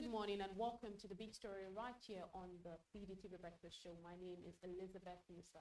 Good morning and welcome to the big story right here on the BDTV Breakfast Show. My name is Elizabeth Musa.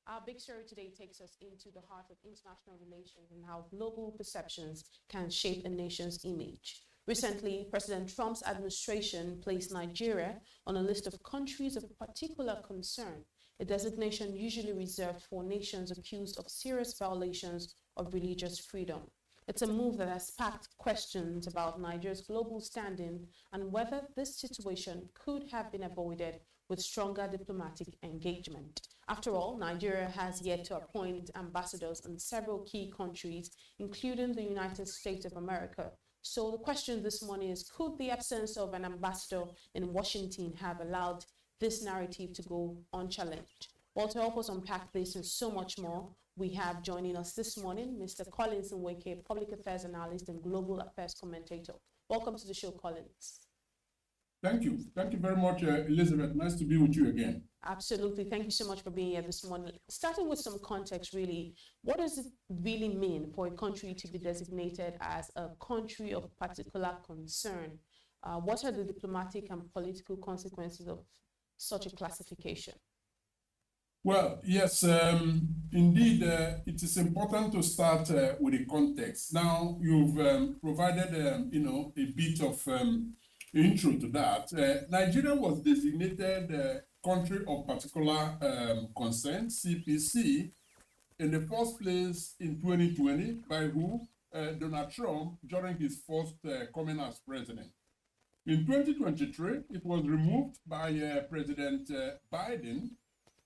Our big story today takes us into the heart of international relations and how global perceptions can shape a nation's image. Recently, President Trump's administration placed Nigeria on a list of countries of particular concern, a designation usually reserved for nations accused of serious violations of religious freedom. It's a move that has sparked questions about Nigeria's global standing and whether this situation could have been avoided with stronger diplomatic engagement. After all, Nigeria has yet to appoint ambassadors in several key countries, including the United States of America. So the question this morning is, could the absence of an ambassador in Washington have allowed this narrative to go unchallenged? Well, to help us unpack this and so much more, we have joining us this morning Mr. Collins Nweke, Public Affairs Analyst and Global Affairs Commentator. Welcome to the show, Collins. Thank you. Thank you very much, Elizabeth. Nice to be with you again. Absolutely. Thank you so much for being here this morning. Starting with some context, really, what does it really mean for a country to be designated as a country of particular concern? What are the diplomatic and political consequences of such a classification? Well, yes, indeed, it is important to start with the context. Now, you've provided, a bit of intro to that. Nigeria was designated country of particular concern, CPC, in the first place in 2020 by who? Donald Trump during his first coming as president. In 2023, it was removed by President Biden,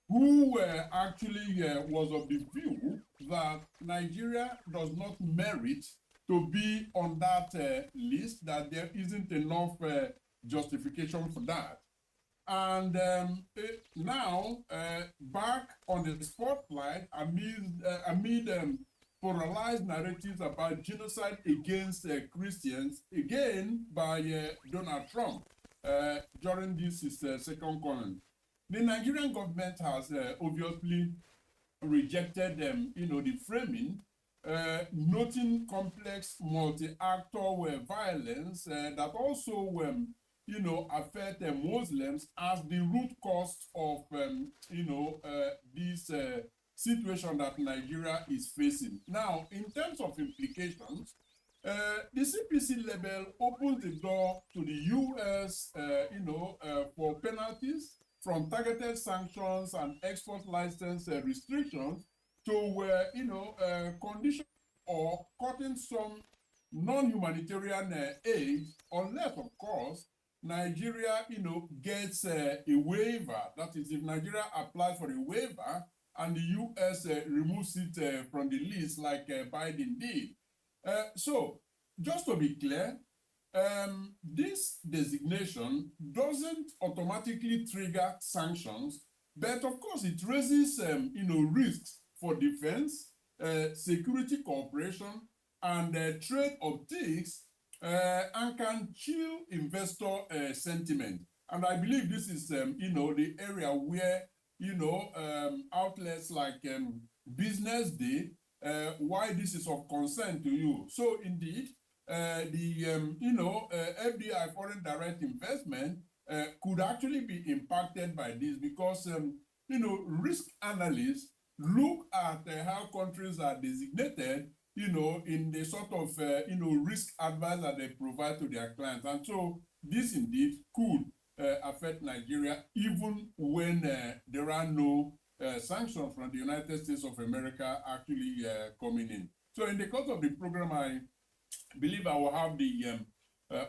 who actually was of the view that Nigeria does not merit to be on that list, that there isn't enough justification for that. And now, back on the spotlight amid polarized narratives about genocide against Christians, again by Donald Trump during this his second coming. The Nigerian government has obviously rejected the framing, noting complex multi-actor violence that also affect Muslims as the root cause of this situation that Nigeria is facing. Now, in terms of implications, the CPC label opens the door to the U.S. For penalties from targeted sanctions and export license restrictions to condition or cutting some non-humanitarian aid, unless, of course, Nigeria, gets a waiver. That is, if Nigeria applies for a waiver and the U.S. removes it from the list, like Biden did. So, just to be clear, this designation doesn't automatically trigger sanctions, but of course it raises, risks for defense, security cooperation, and trade optics, and can chill investor sentiment. And I believe this is, the area where, outlets like BusinessDay, why this is of concern to you. So indeed, the FDI, foreign direct investment, could actually be impacted by this because, risk analysts look at how countries are designated, in the sort of, risk advice that they provide to their clients. And so this indeed could affect Nigeria even when there are no sanctions from the United States of America actually coming in. So in the course of the program, I believe I will have the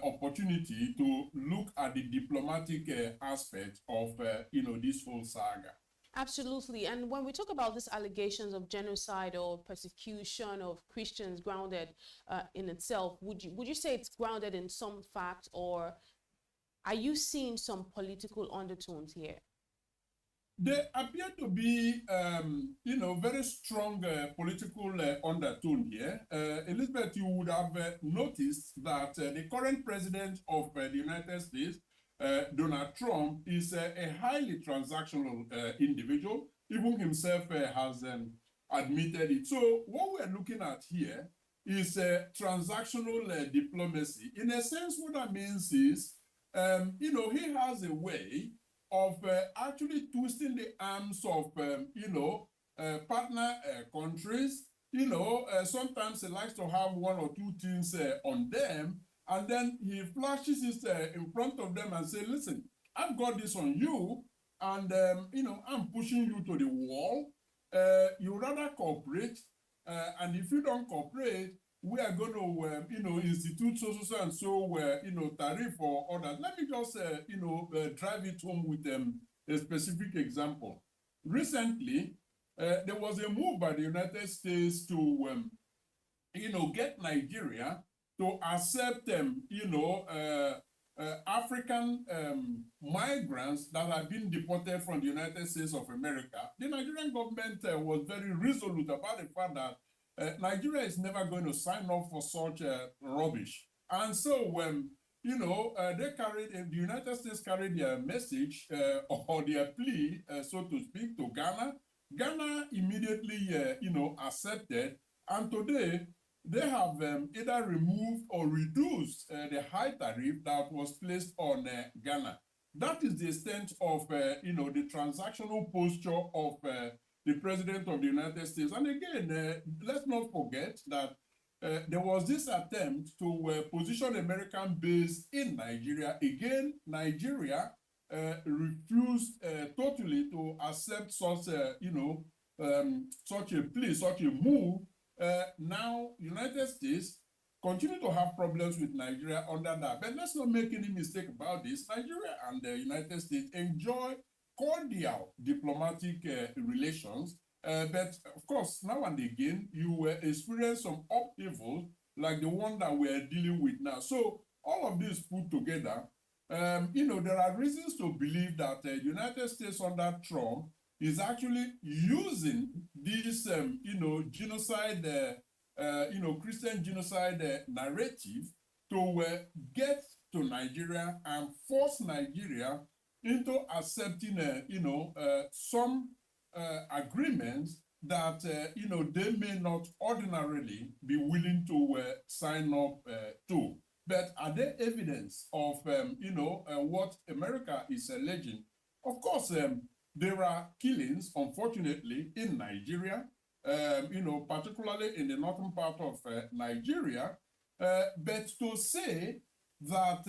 opportunity to look at the diplomatic aspect of, this whole saga. Absolutely. And when we talk about these allegations of genocide or persecution of Christians grounded in itself, would you say it's grounded in some fact, or are you seeing some political undertones here? There appear to be, very strong political undertone here. Elizabeth, you would have noticed that the current president of the United States, Donald Trump, is a highly transactional individual. Even himself has admitted it. So what we're looking at here is transactional diplomacy. In a sense, what that means is he has a way of actually twisting the arms of, partner countries. Sometimes he likes to have one or two things on them, and then he flashes it in front of them and say, listen, I've got this on you, and, I'm pushing you to the wall. You rather cooperate, and if you don't cooperate, we are going to, institute so and so, tariff or others. Let me just, drive it home with a specific example. Recently, there was a move by the United States to, get Nigeria to accept, African migrants that have been deported from the United States of America. The Nigerian government was very resolute about the fact that Nigeria is never going to sign up for such rubbish. And so when, the United States carried their message or their plea, so to speak, to Ghana. Ghana immediately, accepted. And today, they have either removed or reduced the high tariff that was placed on Ghana. That is the extent of, the transactional posture of the President of the United States. And again, let's not forget that there was this attempt to position American base in Nigeria. Again, Nigeria refused totally to accept such, such a plea, such a move. Now, United States continue to have problems with Nigeria under that. But let's not make any mistake about this. Nigeria and the United States enjoy cordial diplomatic relations. But of course, now and again, you experience some upheaval like the one that we're dealing with now. So all of this put together, there are reasons to believe that the United States under Trump is actually using this, genocide, Christian genocide narrative to get to Nigeria and force Nigeria into accepting, some agreements that, they may not ordinarily be willing to sign up to. But are there evidence of, what America is alleging? Of course, there are killings, unfortunately, in Nigeria, particularly in the northern part of Nigeria. But to say that,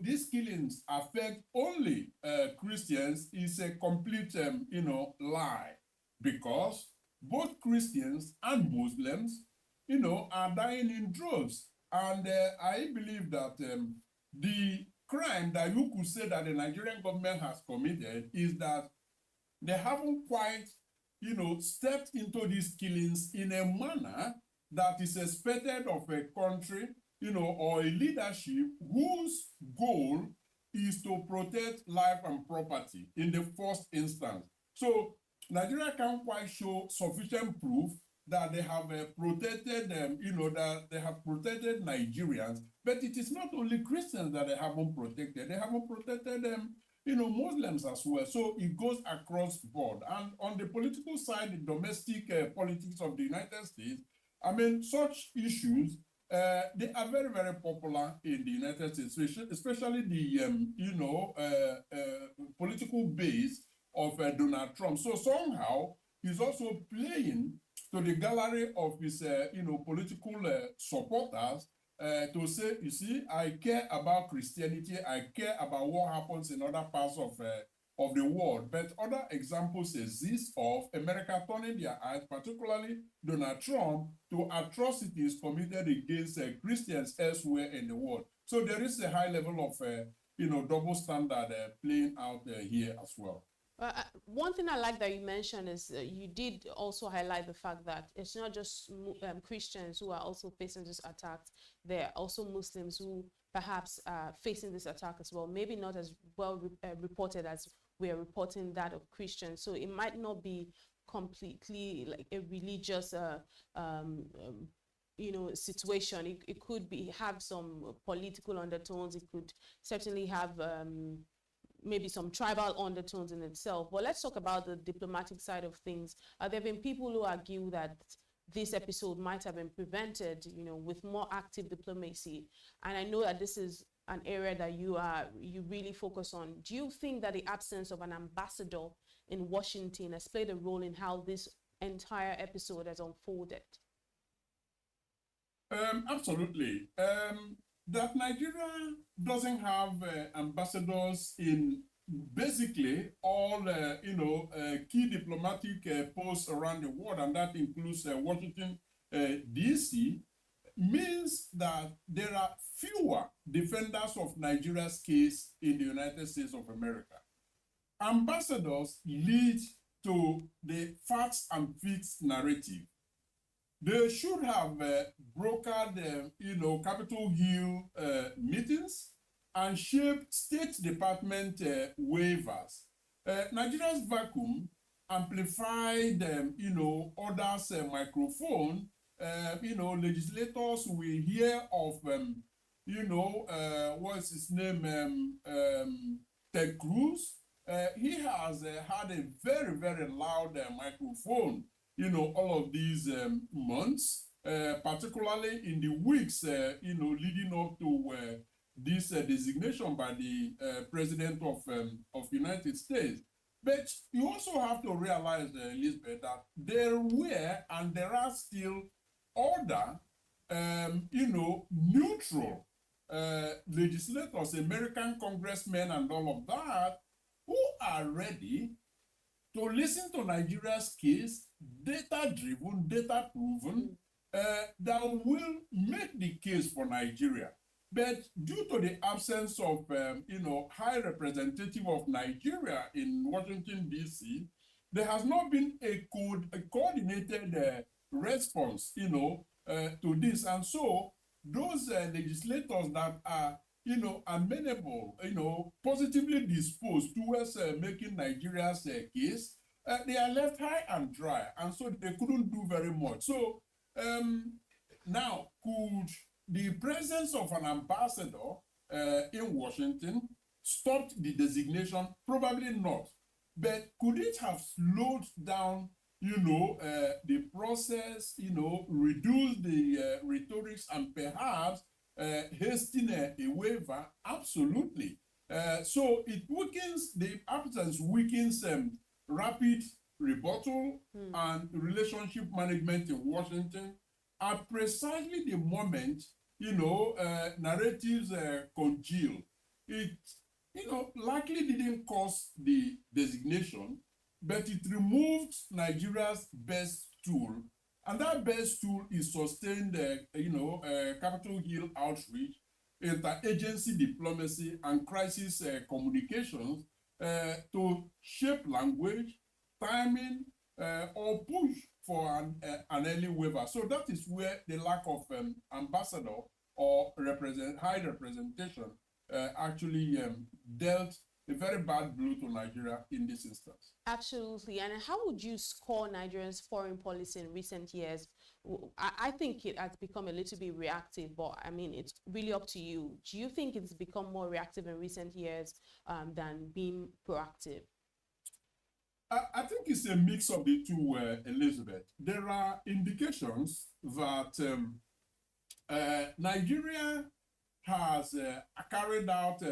these killings affect only Christians is a complete, lie. Because both Christians and Muslims, are dying in droves. And I believe that the crime that you could say that the Nigerian government has committed is that they haven't quite, stepped into these killings in a manner that is expected of a country, or a leadership whose goal is to protect life and property in the first instance. So Nigeria can't quite show sufficient proof that they have protected them, that they have protected Nigerians. But it is not only Christians that they haven't protected. They haven't protected them, Muslims as well. So it goes across the board. And on the political side, the domestic politics of the United States, I mean, such issues, they are very, very popular in the United States, especially the, political base of Donald Trump. So somehow, he's also playing to the gallery of his, political supporters to say, you see, I care about Christianity, I care about what happens in other parts of the world. But other examples exist of America turning their eyes, particularly Donald Trump, to atrocities committed against Christians elsewhere in the world. So there is a high level of, double standard playing out here as well. One thing I like that you mentioned is you did also highlight the fact that it's not just Christians who are also facing this attack. There are also Muslims who perhaps are facing this attack as well. Maybe not as well reported as we are reporting that of Christians. So it might not be completely like a religious situation. It could have some political undertones. It could certainly have maybe some tribal undertones in itself. But let's talk about the diplomatic side of things. There have been people who argue that this episode might have been prevented, with more active diplomacy. And I know that this is an area that you really focus on. Do you think that the absence of an ambassador in Washington has played a role in how this entire episode has unfolded? Absolutely. That Nigeria doesn't have ambassadors in basically all key diplomatic posts around the world, and that includes Washington, D.C., means that there are fewer defenders of Nigeria's case in the United States of America. Ambassadors lead to the facts and fixed narrative. They should have brokered, Capitol Hill meetings and shaped State Department waivers. Nigeria's vacuum amplified, others' microphone. Legislators will hear of, what's his name, Ted Cruz. He has had a very, very loud microphone, all of these months, particularly in the weeks, leading up to this designation by the President of United States. But you also have to realize, Elizabeth, that there were and there are still other, neutral legislators, American congressmen and all of that, who are ready to listen to Nigeria's case, data-driven, data-proven, that will make the case for Nigeria. But due to the absence of, high representative of Nigeria in Washington, D.C., there has not been a coordinated response, to this. And so those legislators that are, amenable, positively disposed towards making Nigeria's case, they are left high and dry. And so they couldn't do very much. So now, could the presence of an ambassador in Washington stop the designation? Probably not. But could it have slowed down, the process, reduce the rhetorics and perhaps hasten a waiver? Absolutely. So it weakens, the absence weakens rapid rebuttal and relationship management in Washington at precisely the moment, narratives congeal. It, likely didn't cause the designation, but it removed Nigeria's best tool. And that best tool is sustained, Capitol Hill outreach, interagency diplomacy, and crisis communications to shape language, timing, or push for an early waiver. So that is where the lack of ambassador or high representation actually dealt a very bad blow to Nigeria in this instance. Absolutely. And how would you score Nigeria's foreign policy in recent years? I think it has become a little bit reactive, but I mean, it's really up to you. Do you think it's become more reactive in recent years than being proactive? I think it's a mix of the two, Elizabeth. There are indications that Nigeria has carried out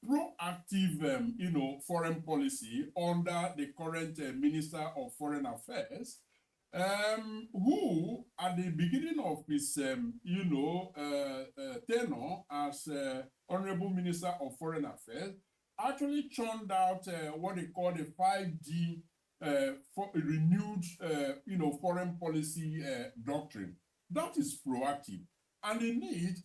proactive, foreign policy under the current Minister of Foreign Affairs, who, at the beginning of his, tenure as Honorable Minister of Foreign Affairs, actually churned out what they call the 5G renewed, foreign policy doctrine. That is proactive. And indeed,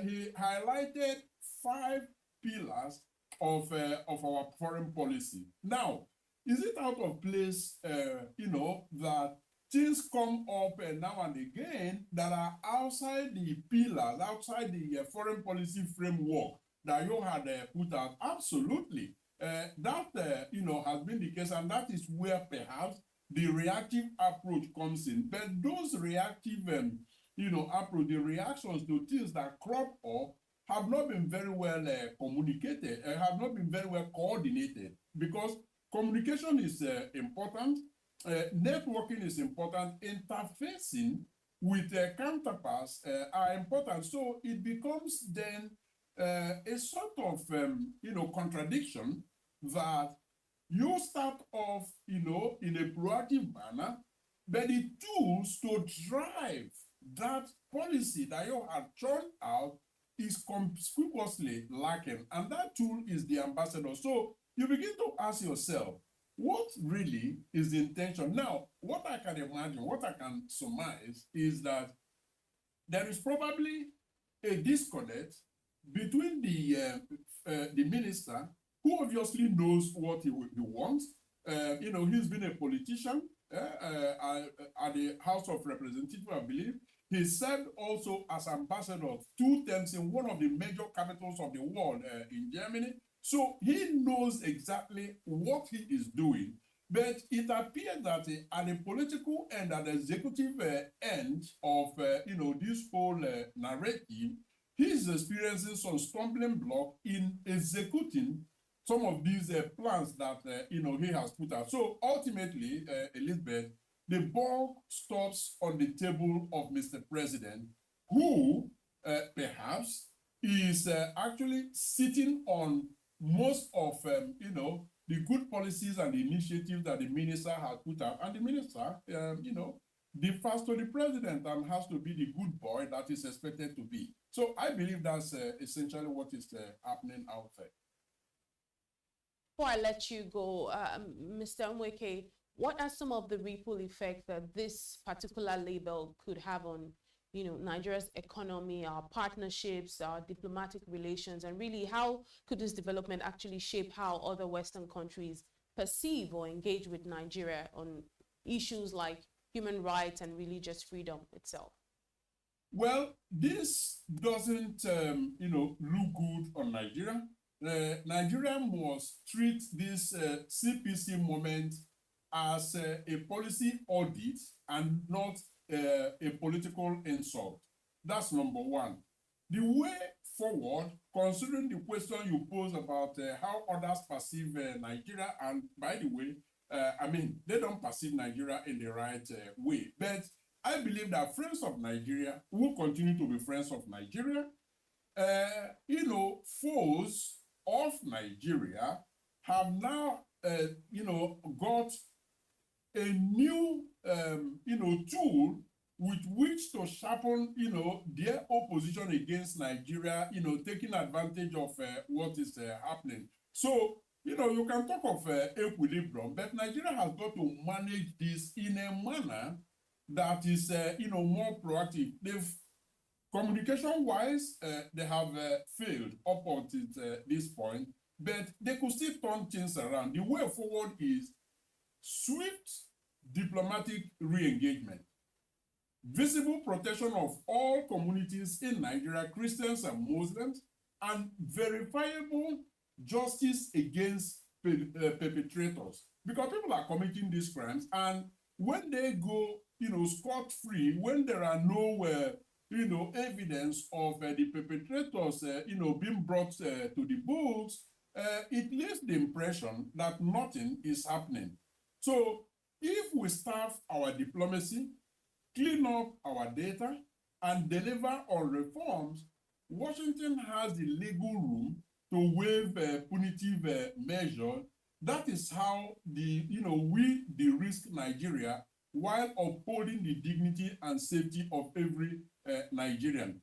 he highlighted 5 pillars of our foreign policy. Now, is it out of place, that things come up now and again that are outside the pillars, outside the foreign policy framework that you had put out? Absolutely. That, has been the case, and that is where perhaps the reactive approach comes in. But those reactive, approach, the reactions to things that crop up have not been very well communicated, have not been very well coordinated, because communication is important, networking is important, interfacing with counterparts are important. So it becomes then a sort of, contradiction that you start off, in a proactive manner, but the tools to drive that policy that you have churned out is conspicuously lacking. And that tool is the ambassador. So you begin to ask yourself, what really is the intention? Now, what I can imagine, what I can surmise is that there is probably a disconnect between the minister, who obviously knows what he wants. He's been a politician at the House of Representatives, I believe. He served also as ambassador 2 terms in one of the major capitals of the world in Germany. So he knows exactly what he is doing. But it appears that at the political end, at the executive end of this whole narrative, he is experiencing some stumbling block in executing some of these plans that he has put out. So ultimately, Elizabeth, the ball stops on the table of Mr. President, who perhaps is actually sitting on most of the good policies and the initiatives that the minister has put out. And the minister, defers to the president and has to be the good boy that is expected to be. So I believe that's essentially what is happening out there. Before I let you go, Mr. Nweke, what are some of the ripple effects that this particular label could have on, Nigeria's economy, our partnerships, our diplomatic relations, and really how could this development actually shape how other Western countries perceive or engage with Nigeria on issues like human rights and religious freedom itself? Well, this doesn't, look good on Nigeria. Nigeria must treat this CPC moment as a policy audit and not a political insult. That's number one. The way forward, considering the question you pose about how others perceive Nigeria, and by the way, they don't perceive Nigeria in the right way. But I believe that friends of Nigeria will continue to be friends of Nigeria. Foes of Nigeria have now, got a new, tool with which to sharpen, their opposition against Nigeria, taking advantage of what is happening. So, you can talk of equilibrium, but Nigeria has got to manage this in a manner that is, more proactive. They've, communication-wise, they have failed up until this point, but they could still turn things around. The way forward is swift diplomatic re-engagement, visible protection of all communities in Nigeria, Christians and Muslims, and verifiable justice against perpetrators. Because people are committing these crimes, and when they go, scot-free, when there are no, evidence of the perpetrators, being brought to the books, it leaves the impression that nothing is happening. So if we staff our diplomacy, clean up our data, and deliver on reforms, Washington has the legal room to waive punitive measures. That is how we de-risk Nigeria while upholding the dignity and safety of every Nigerian.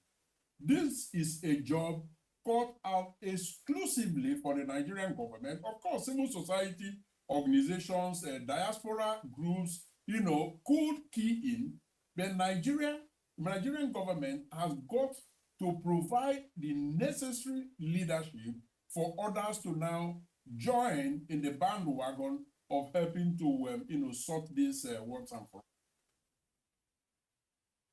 This is a job cut out exclusively for the Nigerian government. Of course, civil society organizations, diaspora groups, could key in. The Nigerian government has got to provide the necessary leadership for others to now join in the bandwagon of helping to, sort this once and for all.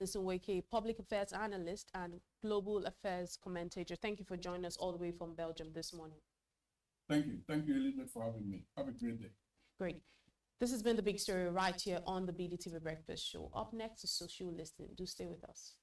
Mr. Nweke, Public Affairs Analyst and Global Affairs Commentator. Thank you for joining us all the way from Belgium this morning. Thank you. Thank you, Elizabeth, for having me. Have a great day. Great. This has been The Big Story right here on the BDTV Breakfast Show. Up next is Social Listening. Do stay with us.